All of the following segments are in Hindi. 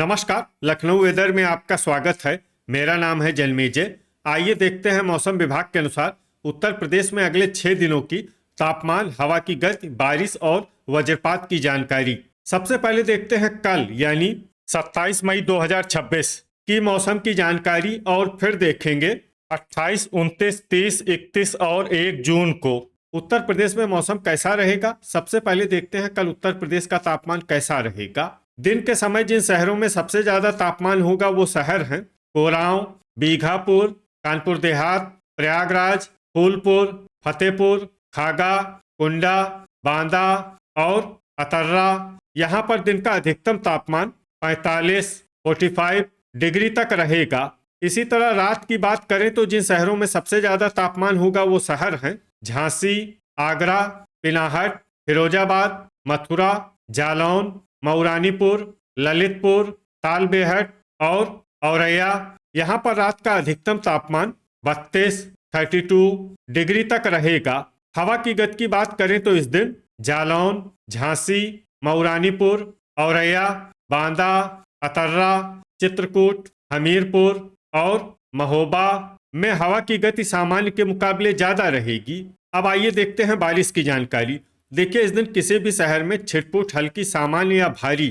नमस्कार, लखनऊ वेदर में आपका स्वागत है। मेरा नाम है जन्मेजय। आइए देखते हैं मौसम विभाग के अनुसार उत्तर प्रदेश में अगले 6 दिनों की तापमान, हवा की गति, बारिश और वज्रपात की जानकारी। सबसे पहले देखते हैं कल यानी 27 मई 2026 की मौसम की जानकारी और फिर देखेंगे 28, 29, 30, 31 और 1 जून को उत्तर प्रदेश में मौसम कैसा रहेगा। सबसे पहले देखते हैं कल उत्तर प्रदेश का तापमान कैसा रहेगा। दिन के समय जिन शहरों में सबसे ज्यादा तापमान होगा वो शहर हैं कोरांव, बीघापुर, कानपुर देहात, प्रयागराज, फूलपुर, फतेहपुर, खागा, कुंडा, बांदा और अतर्रा। यहाँ पर दिन का अधिकतम तापमान 45, 45 डिग्री तक रहेगा। इसी तरह रात की बात करें तो जिन शहरों में सबसे ज्यादा तापमान होगा वो शहर हैं झांसी, आगरा, पिनाहट, फिरोजाबाद, मथुरा, जालौन, मऊरानीपुर, ललितपुर, तालबेहट और औरैया। यहाँ पर रात का अधिकतम तापमान 32, 32 डिग्री तक रहेगा। हवा की गति की बात करें तो इस दिन जालौन, झांसी, मऊरानीपुर, औरैया, बांदा, अतर्रा, चित्रकूट, हमीरपुर और महोबा में हवा की गति सामान्य के मुकाबले ज्यादा रहेगी। अब आइए देखते हैं बारिश की जानकारी। देखिए, इस दिन किसी भी शहर में छिटपुट, हल्की, सामान्य या भारी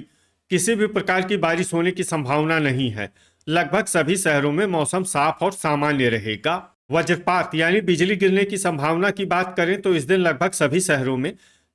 किसी भी प्रकार की बारिश होने की संभावना नहीं है। लगभग सभी शहरों में मौसम साफ और सामान्य रहेगा। वज्रपात यानी बिजली गिरने की संभावना की बात करें तो इस दिन लगभग सभी शहरों में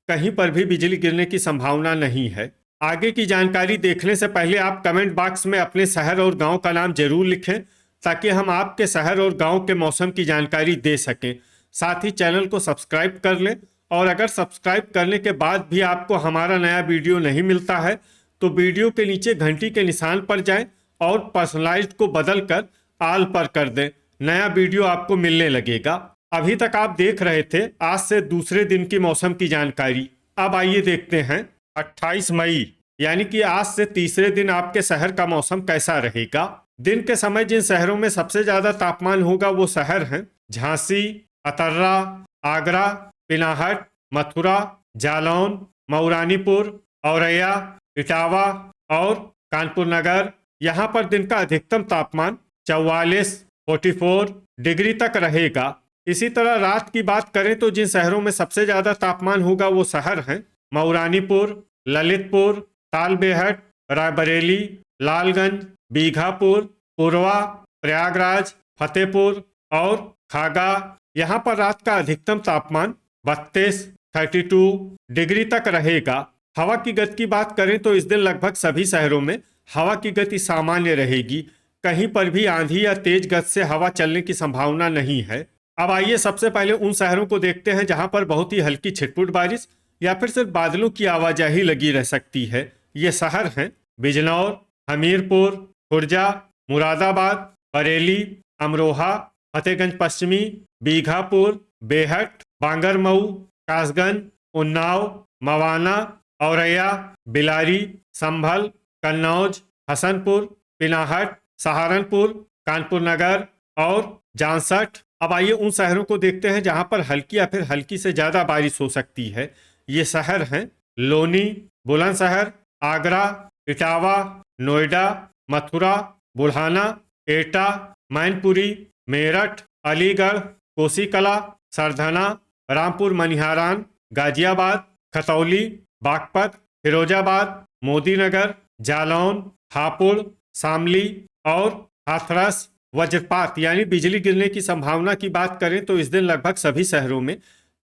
कहीं पर भी बिजली गिरने की संभावना नहीं है। आगे की जानकारी देखने से पहले आप कमेंट बॉक्स में अपने शहर और गांव का नाम जरूर लिखें ताकि हम आपके शहर और गांव के मौसम की जानकारी दे सकें। साथ ही चैनल को सब्सक्राइब कर लें और अगर सब्सक्राइब करने के बाद भी आपको हमारा नया वीडियो नहीं मिलता है तो वीडियो के नीचे घंटी के निशान पर जाएं और पर्सनलाइज्ड को बदलकर ऑल पर कर दें। नया वीडियो आपको मिलने लगेगा। अभी तक आप देख रहे थे आज से दूसरे दिन की मौसम की जानकारी। अब आइए देखते हैं 28 मई यानी कि आज से तीसरे दिन आपके शहर का मौसम कैसा रहेगा। दिन के समय जिन शहरों में सबसे ज्यादा तापमान होगा वो शहर हैं झांसी, अतर्रा, आगरा, पिनाहट, मथुरा, जालौन, मऊरानीपुर, औरैया, इटावा और कानपुर नगर। यहाँ पर दिन का अधिकतम तापमान 44, 44 डिग्री तक रहेगा। इसी तरह रात की बात करें तो जिन शहरों में सबसे ज्यादा तापमान होगा वो शहर हैं मऊरानीपुर, ललितपुर, तालबेहट, रायबरेली, लालगंज, बीघापुर, पुरवा, प्रयागराज, फतेहपुर और खागा। यहाँ पर रात का अधिकतम तापमान 32, 32 डिग्री तक रहेगा। हवा की गति की बात करें तो इस दिन लगभग सभी शहरों में हवा की गति सामान्य रहेगी। कहीं पर भी आंधी या तेज गति से हवा चलने की संभावना नहीं है। अब आइए सबसे पहले उन शहरों को देखते हैं जहां पर बहुत ही हल्की छिटपुट बारिश या फिर सिर्फ बादलों की आवाजाही लगी रह सकती है। ये शहर हैं बिजनौर, हमीरपुर, खुर्जा, मुरादाबाद, बरेली, अमरोहा, फतेहगंज पश्चिमी, बीघापुर, बेहट, बांगरमऊ, कासगंज, उन्नाव, मवाना, औरैया, बिलारी, संभल, कन्नौज, हसनपुर, पिनाहट, सहारनपुर, कानपुर नगर और जांसठ। अब आइए उन शहरों को देखते हैं जहां पर हल्की या फिर हल्की से ज्यादा बारिश हो सकती है। ये शहर हैं लोनी, बुलंदशहर, आगरा, इटावा, नोएडा, मथुरा, बुढ़ाना, एटा, मैनपुरी, मेरठ, अलीगढ़, कोसीकला, सरधना, रामपुर मनिहारान, गाजियाबाद, खतौली, बागपत, फिरोजाबाद, मोदीनगर, जालौन, हापुड़, शामली और हाथरस। वज्रपात यानी बिजली गिरने की संभावना की बात करें तो इस दिन लगभग सभी शहरों में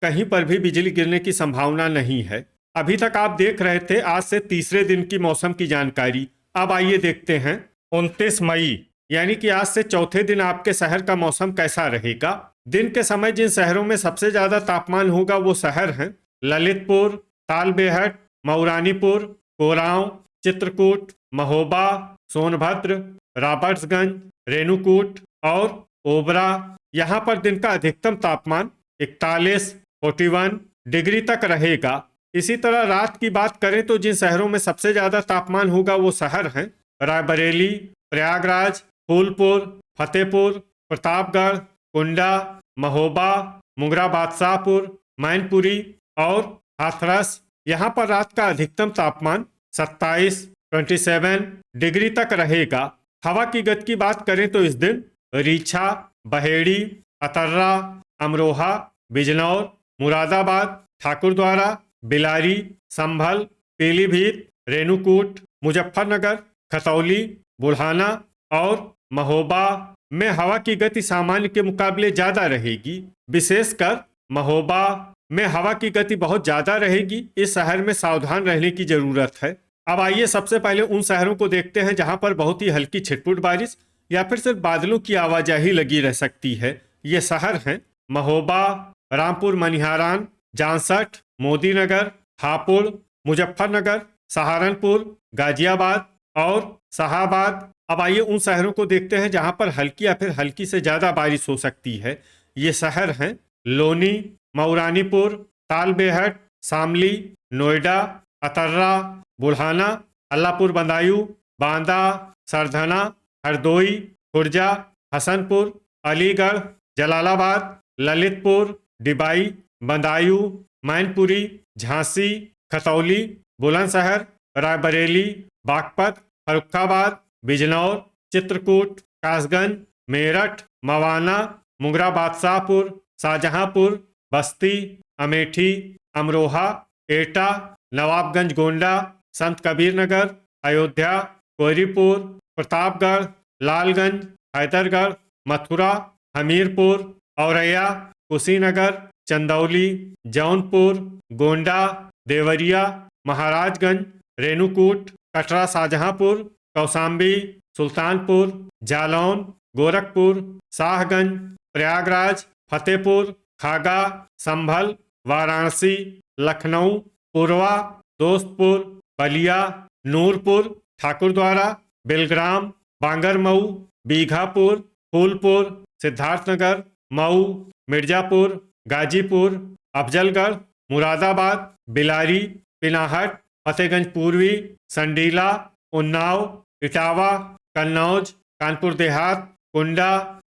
कहीं पर भी बिजली गिरने की संभावना नहीं है। अभी तक आप देख रहे थे आज से तीसरे दिन की मौसम की जानकारी। अब आइए देखते हैं 29 मई यानी कि आज से चौथे दिन आपके शहर का मौसम कैसा रहेगा। दिन के समय जिन शहरों में सबसे ज्यादा तापमान होगा वो शहर हैं ललितपुर, तालबेहट, मऊरानीपुर, कोरांव, चित्रकूट, महोबा, सोनभद्र, रॉबर्ट्सगंज, रेणुकूट और ओबरा। यहाँ पर दिन का अधिकतम तापमान 41, 41 डिग्री तक रहेगा। इसी तरह रात की बात करें तो जिन शहरों में सबसे ज्यादा तापमान होगा वो शहर हैं रायबरेली, प्रयागराज, फूलपुर, फतेहपुर, प्रतापगढ़, कुंडा, महोबा, मुंगरा बादशाहपुर, मैनपुरी और हाथरस। यहाँ पर रात का अधिकतम तापमान 27, 27 डिग्री तक रहेगा। हवा की गति की बात करें तो इस दिन रीछा, बहेड़ी, अतर्रा, अमरोहा, बिजनौर, मुरादाबाद, ठाकुरद्वारा, बिलारी, संभल, पीलीभीत, रेणुकूट, मुजफ्फरनगर, खतौली, बुढ़ाना और महोबा में हवा की गति सामान्य के मुकाबले ज्यादा रहेगी। विशेषकर महोबा में हवा की गति बहुत ज्यादा रहेगी। इस शहर में सावधान रहने की जरूरत है। अब आइए सबसे पहले उन शहरों को देखते हैं जहां पर बहुत ही हल्की छिटपुट बारिश या फिर सिर्फ बादलों की आवाजाही लगी रह सकती है। ये शहर हैं महोबा, रामपुर मनिहारान, जांसठ, मोदीनगर, हापुड़, मुजफ्फरनगर, सहारनपुर, गाजियाबाद और शाहाबाद। अब आइए उन शहरों को देखते हैं जहां पर हल्की या फिर हल्की से ज्यादा बारिश हो सकती है। ये शहर हैं लोनी, मऊरानीपुर, तालबेहट, शामली, नोएडा, अतर्रा, बुढ़ाना, अल्लाहपुर बदायूं, बांदा, सरधना, हरदोई, खुर्जा, हसनपुर, अलीगढ़, जलालाबाद, ललितपुर, डिबाई, बदायूं, मैनपुरी, झांसी, खतौली, बुलंदशहर, रायबरेली, बागपत, फर्रुखाबाद, बिजनौर, चित्रकूट, कासगंज, मेरठ, मवाना, मुंगरा बादशाहपुर, शाहजहांपुर, बस्ती, अमेठी, अमरोहा, एटा, नवाबगंज गोंडा, संत कबीर नगर, अयोध्या, कोहरीपुर, प्रतापगढ़, लालगंज, हैदरगढ़, मथुरा, हमीरपुर, औरैया, कुशीनगर, चंदौली, जौनपुर, गोंडा, देवरिया, महाराजगंज, रेणुकूट, कटरा, शाहजहांपुर, कौशाम्बी, सुल्तानपुर, जालौन, गोरखपुर, शाहगंज, प्रयागराज, फतेहपुर, खागा, संभल, वाराणसी, लखनऊ, पुरवा, दोस्तपुर, बलिया, नूरपुर, ठाकुरद्वारा, बेलग्राम, बांगरमऊ, बीघापुर, फूलपुर, सिद्धार्थनगर, मऊ, मिर्जापुर, गाजीपुर, अफजलगढ़, मुरादाबाद, बिलारी, पिनाहट, फतेहगंज पूर्वी, संडीला, उन्नाव, इटावा, कन्नौज, कानपुर देहात, कुंडा,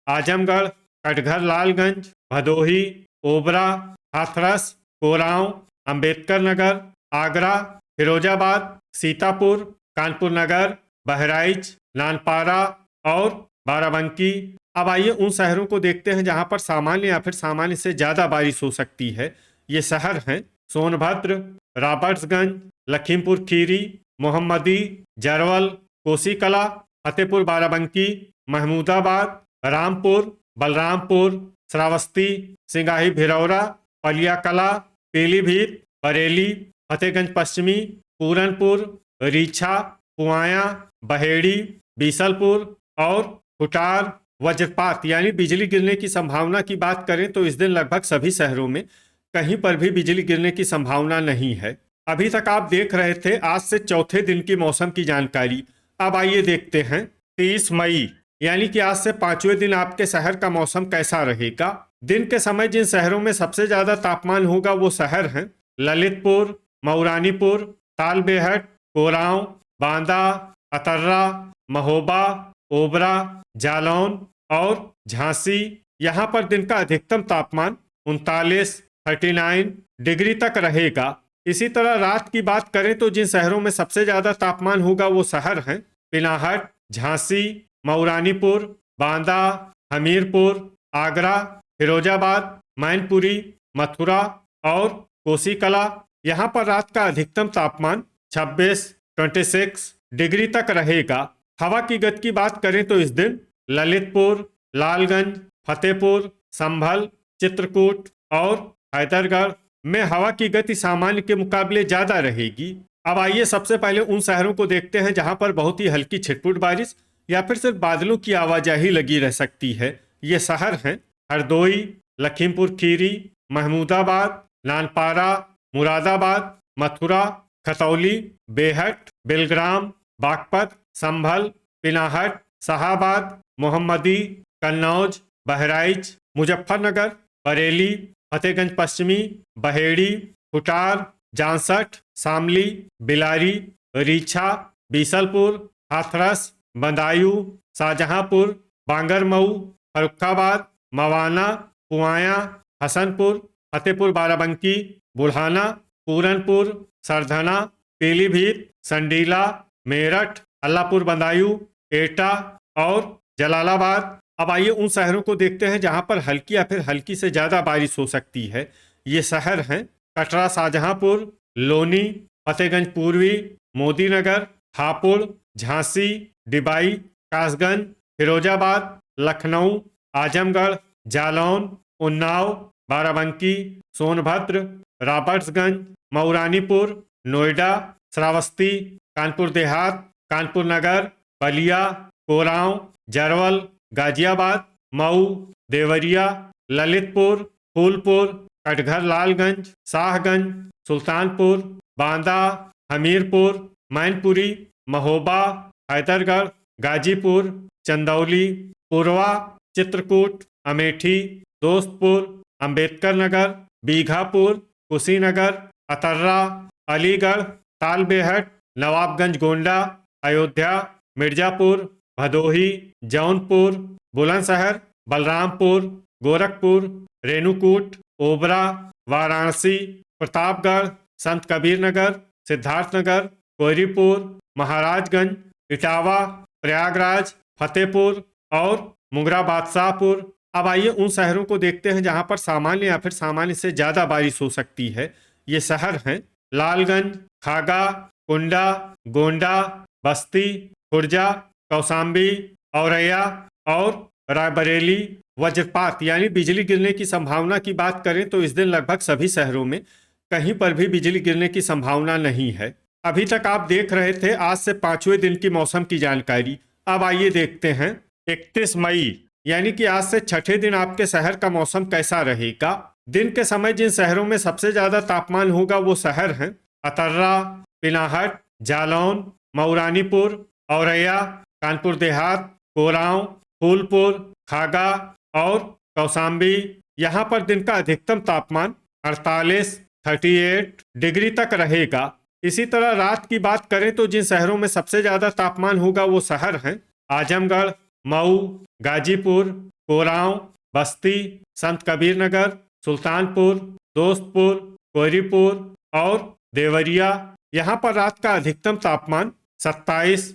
आजमगढ़, कटघर, लालगंज, भदोही, ओबरा, हाथरस, कोरांव, अंबेडकर नगर, आगरा, फिरोजाबाद, सीतापुर, कानपुर नगर, बहराइच, नानपारा और बाराबंकी। अब आइए उन शहरों को देखते हैं जहां पर सामान्य या फिर सामान्य से ज्यादा बारिश हो सकती है। ये शहर हैं सोनभद्र, रॉबर्ट्सगंज, लखीमपुर खीरी, मोहम्मदी, जरवल, कोसीकला, फतेहपुर बाराबंकी, महमूदाबाद, रामपुर, बलरामपुर, श्रावस्ती, सिंगाही भिरौरा, पलियाकला, पीलीभीत, बरेली, फतेहगंज पश्चिमी, पूरनपुर, रीछा, पुआया, बहेड़ी, बीसलपुर और खुटार। वज्रपात यानी बिजली गिरने की संभावना की बात करें तो इस दिन लगभग सभी शहरों में कहीं पर भी बिजली गिरने की संभावना नहीं है। अभी तक आप देख रहे थे आज से चौथे दिन की मौसम की जानकारी। अब आइए देखते हैं 30 मई यानी कि आज से 5वें दिन आपके शहर का मौसम कैसा रहेगा। दिन के समय जिन शहरों में सबसे ज्यादा तापमान होगा वो शहर हैं ललितपुर, मऊरानीपुर, तालबेहट, कोरांव, बांदा, अतर्रा, महोबा, ओबरा, जालौन और झांसी। यहाँ पर दिन का अधिकतम तापमान 39 डिग्री तक रहेगा। इसी तरह रात की बात करें तो जिन शहरों में सबसे ज्यादा तापमान होगा वो शहर हैं पिनाहट, झांसी, मऊरानीपुर, बांदा, हमीरपुर, आगरा, फिरोजाबाद, मैनपुरी, मथुरा और कोसीकला। यहाँ पर रात का अधिकतम तापमान 26 डिग्री तक रहेगा। हवा की गति की बात करें तो इस दिन ललितपुर, लालगंज, फतेहपुर, संभल, चित्रकूट और हैदरगढ़ में हवा की गति सामान्य के मुकाबले ज्यादा रहेगी। अब आइए सबसे पहले उन शहरों को देखते हैं जहां पर बहुत ही हल्की छिटपुट बारिश या फिर सिर्फ बादलों की आवाजाही लगी रह सकती है। ये शहर हैं हरदोई, लखीमपुर खीरी, महमूदाबाद, नानपारा, मुरादाबाद, मथुरा, खतौली, बेहट, बेलग्राम, बागपत, संभल, पिनाहट, शाहाबाद, मोहम्मदी, कन्नौज, बहराइच, मुजफ्फरनगर, बरेली, फतेहगंज पश्चिमी, बहेड़ी, खुटार, जांसठ, शामली, बिलारी, रीछा, बीसलपुर, हाथरस, बदायूं, शाहजहांपुर, बांगरमऊ, फर्रुखाबाद, मवाना, पुआया, हसनपुर, फतेहपुर बाराबंकी, बुढ़ाना, पूरनपुर, सरधना, पीलीभीत, संडीला, मेरठ, अल्लापुर बदायूं, एटा और जलालाबाद। अब आइए उन शहरों को देखते हैं जहां पर हल्की या फिर हल्की से ज्यादा बारिश हो सकती है। ये शहर हैं कटरा, शाहजहांपुर, लोनी, फतेहगंज पूर्वी, मोदीनगर, हापुड़, झांसी, डिबाई, कासगंज, फिरोजाबाद, लखनऊ, आजमगढ़, जालौन, उन्नाव, बाराबंकी, सोनभद्र, रॉबर्ट्सगंज, मऊरानीपुर, नोएडा, श्रावस्ती, कानपुर देहात, कानपुर नगर, बलिया, कोरांव, जरवल, गाजियाबाद, मऊ, देवरिया, ललितपुर, फूलपुर, कटघर लालगंज, शाहगंज, सुल्तानपुर, बांदा, हमीरपुर, मैनपुरी, महोबा, हैदरगढ़, गाजीपुर, चंदौली, पुरवा, चित्रकूट, अमेठी, दोस्तपुर, अंबेडकर नगर, बीघापुर, कुशीनगर, अतर्रा, अलीगढ़, तालबेहट, नवाबगंज गोंडा, अयोध्या, मिर्जापुर, भदोही, जौनपुर, बुलंदशहर, बलरामपुर, गोरखपुर, रेणुकूट, ओबरा, वाराणसी, प्रतापगढ़, संत कबीर नगर, सिद्धार्थनगर, कोयरीपुर, महाराजगंज, इटावा, प्रयागराज, फतेहपुर और मुंगरा बादशाहपुर। अब आइए उन शहरों को देखते हैं जहां पर सामान्य या फिर सामान्य से ज्यादा बारिश हो सकती है। ये शहर हैं लालगंज, खागा, कुंडा, गोंडा, बस्ती, खुर्जा, कौसाम्बी, औरैया और रायबरेली। वज्रपात यानी बिजली गिरने की संभावना की बात करें तो इस दिन लगभग सभी शहरों में कहीं पर भी बिजली गिरने की संभावना नहीं है। अभी तक आप देख रहे थे आज से 5वें दिन की मौसम की जानकारी। अब आइए देखते हैं 31 मई यानी कि आज से छठे दिन आपके शहर का मौसम कैसा रहेगा। दिन के समय जिन शहरों में सबसे ज्यादा तापमान होगा वो शहर हैं अतर्रा, पिनाहट, जालौन, मऊरानीपुर, औरैया, कानपुर देहात, कोरांव, फूलपुर, खागा और कौसाम्बी। यहाँ पर दिन का अधिकतम तापमान 38 डिग्री तक रहेगा। इसी तरह रात की बात करें तो जिन शहरों में सबसे ज्यादा तापमान होगा वो शहर हैं आजमगढ़, मऊ, गाजीपुर, कोरांव, बस्ती, संत कबीर नगर, सुल्तानपुर, दोस्तपुर, कोयरीपुर और देवरिया। यहाँ पर रात का अधिकतम तापमान 27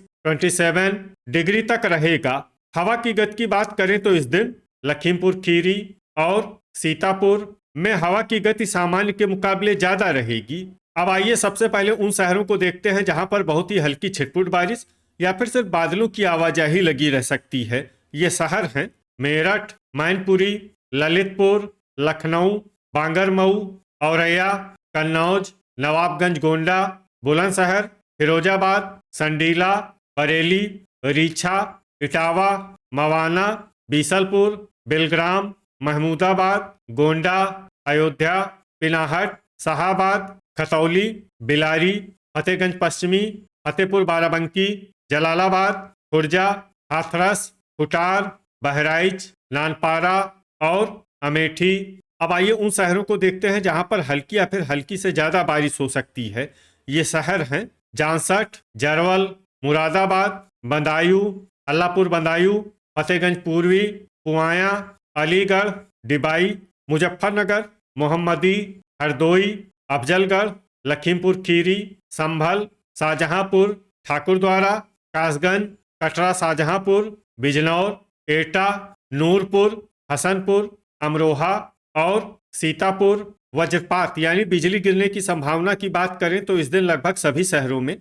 डिग्री तक रहेगा। हवा की गति की बात करें तो इस दिन लखीमपुर खीरी और सीतापुर में हवा की गति सामान्य के मुकाबले ज्यादा रहेगी। अब आइए सबसे पहले उन शहरों को देखते हैं जहां पर बहुत ही हल्की छिटपुट बारिश या फिर सिर्फ बादलों की आवाजाही लगी रह सकती है। ये शहर हैं मेरठ, मैनपुरी, ललितपुर, लखनऊ, बांगरमऊ, औरैया, कन्नौज, नवाबगंज गोंडा, बुलंदशहर, फिरोजाबाद, संडीला, बरेली, रीछा, इटावा, मवाना, बीसलपुर, बिलग्राम, महमूदाबाद, गोंडा, अयोध्या, पिनाहट, शाहाबाद, खतौली, बिलारी, फतेहगंज पश्चिमी, फतेहपुर बाराबंकी, जलालाबाद, खुर्जा, हाथरस, खुटार, बहराइच, नानपारा और अमेठी। अब आइए उन शहरों को देखते हैं जहां पर हल्की या फिर हल्की से ज्यादा बारिश हो सकती है। ये शहर हैं जांसठ, जरवल, मुरादाबाद, बदायूं, अल्लापुर बदायूं, फतेहगंज पूर्वी, पुआया, अलीगढ़, डिबाई, मुजफ्फरनगर, मोहम्मदी, हरदोई, अफजलगढ़, लखीमपुर खीरी, संभल, शाहजहांपुर, ठाकुरद्वारा, कासगंज, कटरा शाहजहांपुर, बिजनौर, एटा, नूरपुर, हसनपुर, अमरोहा और सीतापुर। वज्रपात यानी बिजली गिरने की संभावना की बात करें तो इस दिन लगभग सभी शहरों में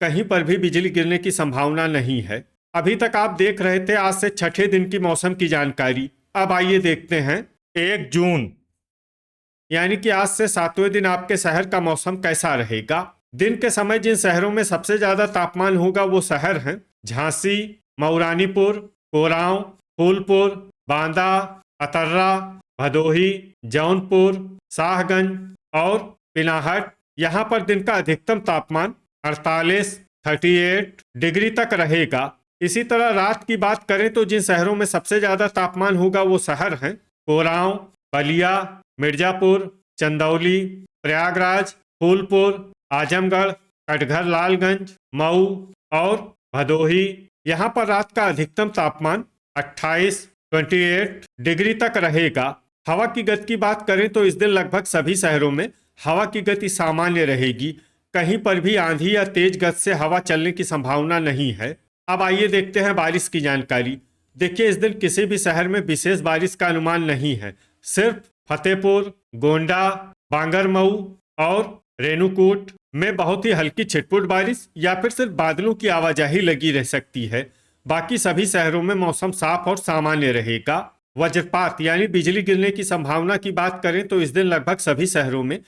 कहीं पर भी बिजली गिरने की संभावना नहीं है। अभी तक आप देख रहे थे आज से छठे दिन की मौसम की जानकारी। अब आइए देखते हैं 1 जून यानी कि आज से 7वें दिन आपके शहर का मौसम कैसा रहेगा। दिन के समय जिन शहरों में सबसे ज्यादा तापमान होगा वो शहर हैं झांसी, मऊरानीपुर, कोरांव, फूलपुर, बांदा, अतर्रा, भदोही, जौनपुर, शाहगंज और पिनाहट। यहाँ पर दिन का अधिकतम तापमान 38 डिग्री तक रहेगा। इसी तरह रात की बात करें तो जिन शहरों में सबसे ज्यादा तापमान होगा वो शहर हैं कोरांव, बलिया, मिर्जापुर, चंदौली, प्रयागराज, फूलपुर, आजमगढ़, कटघर लालगंज, मऊ और भदोही। यहाँ पर रात का अधिकतम तापमान 28 डिग्री तक रहेगा। हवा की गति की बात करें तो इस दिन लगभग सभी शहरों में हवा की गति सामान्य रहेगी। कहीं पर भी आंधी या तेज गति से हवा चलने की संभावना नहीं है। अब आइए देखते हैं बारिश की जानकारी। देखिए, इस दिन किसी भी शहर में विशेष बारिश का अनुमान नहीं है। सिर्फ फतेहपुर, गोंडा, बांगरमऊ और रेणुकूट में बहुत ही हल्की छिटपुट बारिश या फिर सिर्फ बादलों की आवाजाही लगी रह सकती है। बाकी सभी शहरों में मौसम साफ और सामान्य रहेगा। वज्रपात यानी बिजली गिरने की संभावना की बात करें तो इस दिन लगभग सभी शहरों में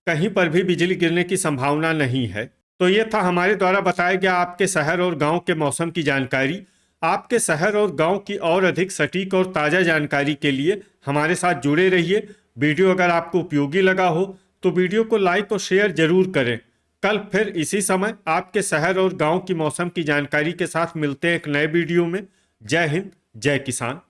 कहीं पर भी बिजली गिरने की संभावना नहीं है। तो ये था हमारे द्वारा बताया गया आपके शहर और गांव के मौसम की जानकारी। आपके शहर और गांव की और अधिक सटीक और ताज़ा जानकारी के लिए हमारे साथ जुड़े रहिए। वीडियो अगर आपको उपयोगी लगा हो तो वीडियो को लाइक और शेयर जरूर करें। कल फिर इसी समय आपके शहर और गांव की मौसम की जानकारी के साथ मिलते हैं एक नए वीडियो में। जय हिंद, जय किसान।